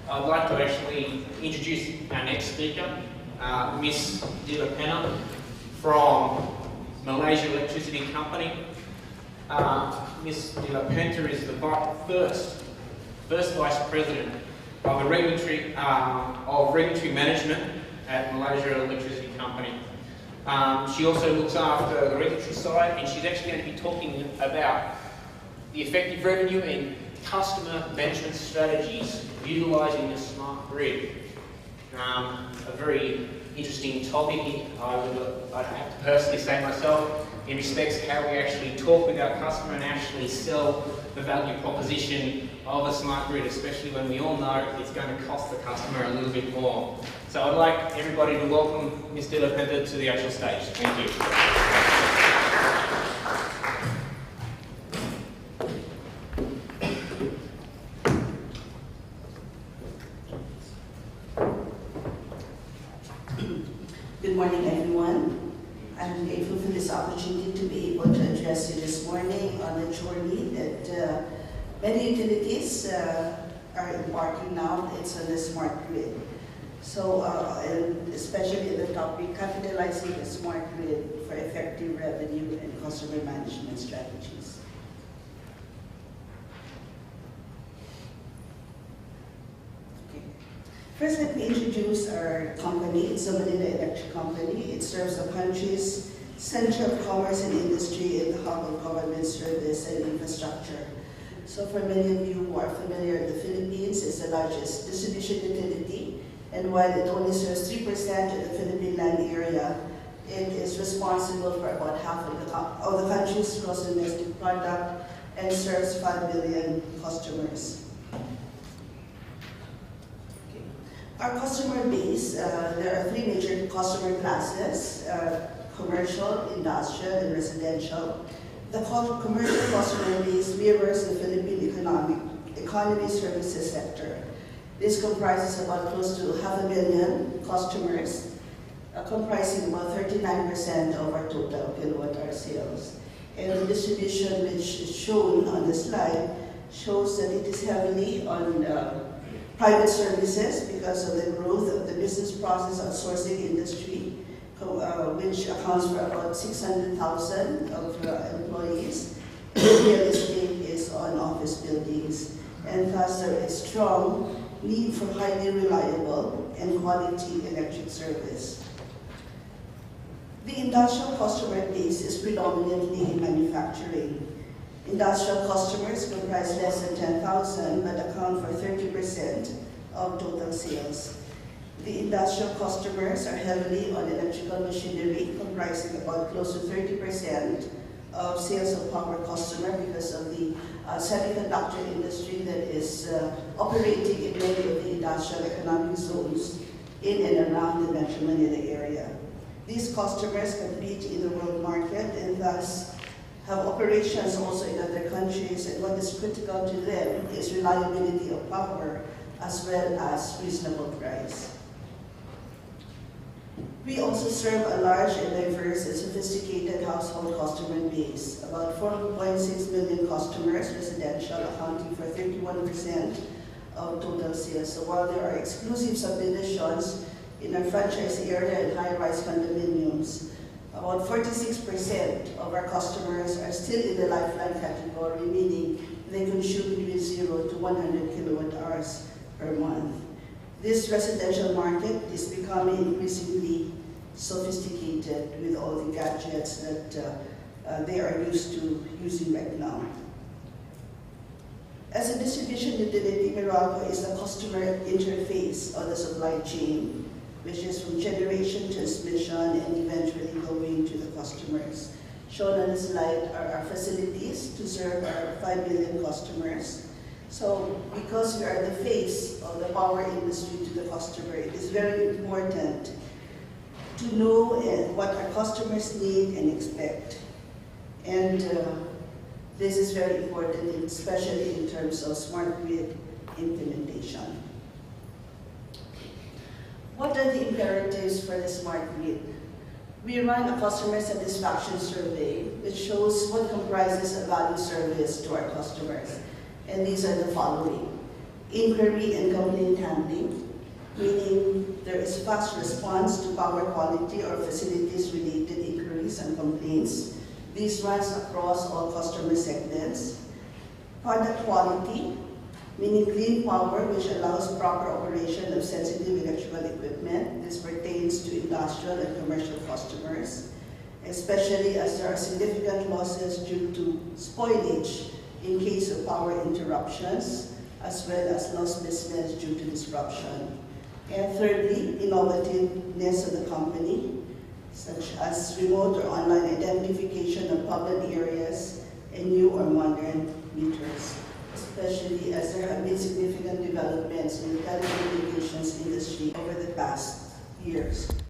I'd like to actually introduce our next speaker, Miss Pena from Malaysia Electricity Company. Miss Pena is the first Vice President of the regulatory management at Malaysia Electricity Company. She also looks after the regulatory side, and she's actually going to be talking about the effective revenue and customer management strategies utilising the smart grid. A very interesting topic, I'd have to personally say myself, in respects to how we actually talk with our customer and actually sell the value proposition of a smart grid, especially when we all know it's going to cost the customer a little bit more. So I'd like everybody to welcome Ms. Pena to the actual stage. Thank you. Good morning, everyone. I'm grateful for this opportunity to be able to address you this morning on a journey that many utilities are embarking now. It's on the smart grid. So, and especially the topic, capitalizing the smart grid for effective revenue and customer management strategies. First, let me introduce our company. It's a Manila Electric Company. It serves the country's center of commerce and industry in the hub of government service and infrastructure. So for many of you who are familiar, the Philippines is the largest distribution utility, and while it only serves 3% of the Philippine land area, it is responsible for about half of the country's gross domestic product and serves 5 billion customers. Our customer base, there are three major customer classes, commercial, industrial, and residential. The commercial customer base mirrors the Philippine economy services sector. This comprises about close to 500,000 customers, comprising about 39% of our total kilowatt-hour sales. And the distribution, which is shown on the slide, shows that it is heavily on private services because of the growth of the business process outsourcing industry, which accounts for about 600,000 of employees. Real estate is on office buildings, and thus there is strong need for highly reliable and quality electric service. The industrial customer base is predominantly in manufacturing. Industrial customers comprise less than 10,000 but account for 30% of total sales. The industrial customers are heavily on electrical machinery, comprising about close to 30% of sales of power customer because of the semiconductor industry that is operating in many of the industrial economic zones in and around the Metro Manila area. These customers compete in the world market and thus have operations also in other countries, and what is critical to them is reliability of power as well as reasonable price. We also serve a large and diverse and sophisticated household customer base, about 4.6 million customers, residential accounting for 31% of total sales. So while there are exclusive subdivisions in our franchise area and high-rise condominiums, about 46% of our customers are still in the lifeline category, meaning they consume between 0 to 100 kilowatt hours per month. This residential market is becoming increasingly sophisticated with all the gadgets that they are used to using right now. As a distribution utility, Meralco is the customer interface of the supply chain, which is from generation, transmission, and eventually going to the customers. Shown on the slide are our facilities to serve our 5 million customers. So because we are the face of the power industry to the customer, it is very important to know what our customers need and expect. And this is very important, especially in terms of smart grid implementation. What are the imperatives for the smart grid? We run a customer satisfaction survey which shows what comprises a value service to our customers. And these are the following. inquiry and complaint handling, meaning there is fast response to power quality or facilities-related inquiries and complaints. This runs across all customer segments. Product quality, meaning clean power, which allows proper operation of sensitive electrical equipment. This pertains to industrial and commercial customers, especially as there are significant losses due to spoilage in case of power interruptions, as well as lost business due to disruption. And thirdly, innovativeness of the company, such as remote or online identification of problem areas and new or modern meters, especially as there have been significant developments in the telecommunications industry over the past years.